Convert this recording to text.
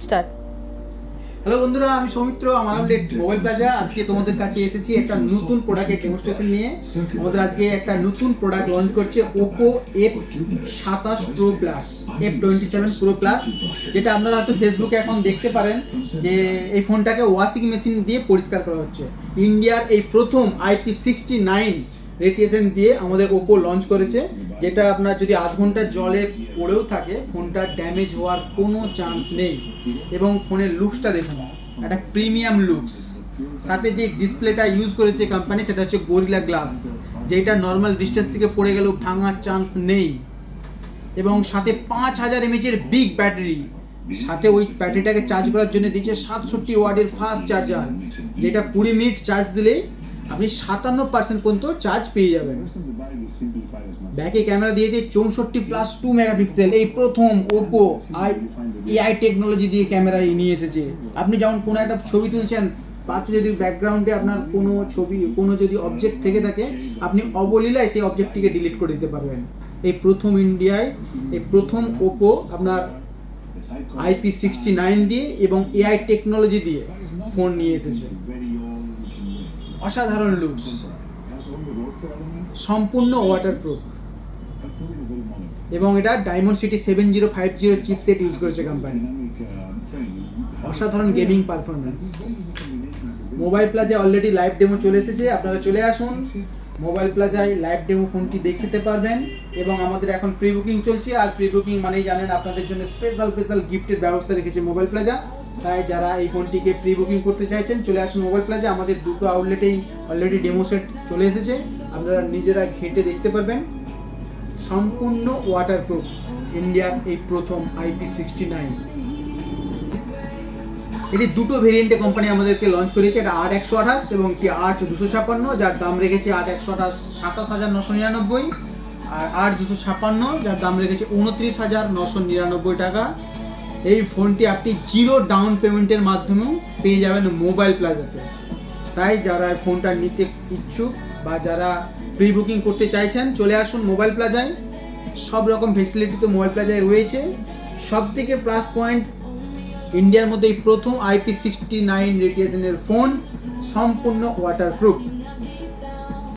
Start. Hello বন্ধুরা, আমি সৌমিত্র, আমার নাম মোবাইল প্লাজা। আজকে তোমাদের কাছে এসেছি একটা নতুন প্রোডাক্টের ডেমনস্ট্রেশন নিয়ে। আমাদের আজকে একটা নতুন প্রোডাক্ট লঞ্চ করছে Oppo F27 Pro Plus, F27 Pro Plus, যেটা আপনারা হয়তো ফেসবুকে এখন দেখতে পারেন যে এই ফোনটাকে ওয়াশিং মেশিন দিয়ে পরিষ্কার করা হচ্ছে। ইন্ডিয়ার এই প্রথম IP69 রেডিয়েশন দিয়ে আমাদের ওপো লঞ্চ করেছে, যেটা আপনার যদি আধ ঘন্টা জলে পড়েও থাকে ফোনটা ড্যামেজ হওয়ার কোনো চান্স নেই। এবং ফোনের লুকসটা দেখুন, একটা প্রিমিয়াম লুকস। সাথে যে ডিসপ্লেটা ইউজ করেছে কোম্পানি সেটা হচ্ছে গরিলা গ্লাস, যেটা নর্মাল ডিস্টেন্স থেকে পড়ে গেলেও ভাঙার চান্স নেই। এবং সাথে 5000 mAh বিগ ব্যাটারি, সাথে ওই ব্যাটারিটাকে চার্জ করার জন্য দিয়েছে 67 ওয়াটের ফাস্ট চার্জার, যেটা 20 মিনিট চার্জ দিলে আপনি 57% পর্যন্ত চার্জ পেয়ে যাবেন। ব্যাকে ক্যামেরা দিয়েছে 64+2 মেগাপিক্সেল। এই প্রথম ওপো এআই টেকনোলজি দিয়ে ক্যামেরা নিয়ে এসেছে। আপনি যেমন কোনো একটা ছবি তুলছেন, পাশে যদি ব্যাকগ্রাউন্ডে আপনার কোনো ছবি, কোনো যদি অবজেক্ট থেকে থাকে, আপনি অবলীলায় সেই অবজেক্টটিকে ডিলিট করে দিতে পারবেন। এই প্রথম ইন্ডিয়ায় এই প্রথম ওপো আপনার IP69 দিয়ে এবং এআই টেকনোলজি দিয়ে ফোন নিয়ে এসেছে। অসাধারণ লুকস, সম্পূর্ণ ওয়াটারপ্রুফ, এবং এটা ডায়মন্ড সিটি 7050 চিপসেট ইউজ করেছে কোম্পানি। অসাধারণ গেমিং পারফরমেন্স। মোবাইল প্লাজায় অলরেডি লাইভ ডেমো চলে এসেছে, আপনারা চলে আসুন মোবাইল প্লাজায়, লাইভ ডেমো ফোনটি দেখতে পারবেন। এবং আমাদের এখন প্রি বুকিং চলছে, আর প্রি বুকিং মানেই জানেন আপনাদের জন্য স্পেশাল গিফটের ব্যবস্থা রেখেছে মোবাইল প্লাজা। তাই যারা এই ফোনটিকে প্রি বুকিং করতে চাইছেন চলে আসুন মোবাইল প্লাজা। আমাদের দুটো আউটলেটেই অলরেডি ডেমো সেট চলে এসেছে, আপনারা নিজেরা ঘেঁটে দেখতে পারবেন। সম্পূর্ণ ওয়াটারপ্রুফ, ইন্ডিয়ার এই প্রথম IP69। এটি দুটো ভেরিয়েন্টে কোম্পানি আমাদেরকে লঞ্চ করেছে, এটা 8128 এবং একটি 8256, যার দাম রেখেছে 8128 27,999, আর 8256 যার দাম রেখেছে 29,999 টাকা। এই ফোনটি আপনি জিরো ডাউন পেমেন্টের মাধ্যমেও পেয়ে যাবেন মোবাইল প্লাজাতে। তাই যারা ফোনটা নিতে ইচ্ছুক বা যারা প্রি বুকিং করতে চাইছেন চলে আসুন মোবাইল প্লাজায়। সব রকম ফেসিলিটি তো মোবাইল প্লাজায় রয়েছে। সব থেকে প্লাস পয়েন্ট, ইন্ডিয়ার মধ্যে এই প্রথম IP69 রেডিয়েশনের ফোন, সম্পূর্ণ ওয়াটারপ্রুফ।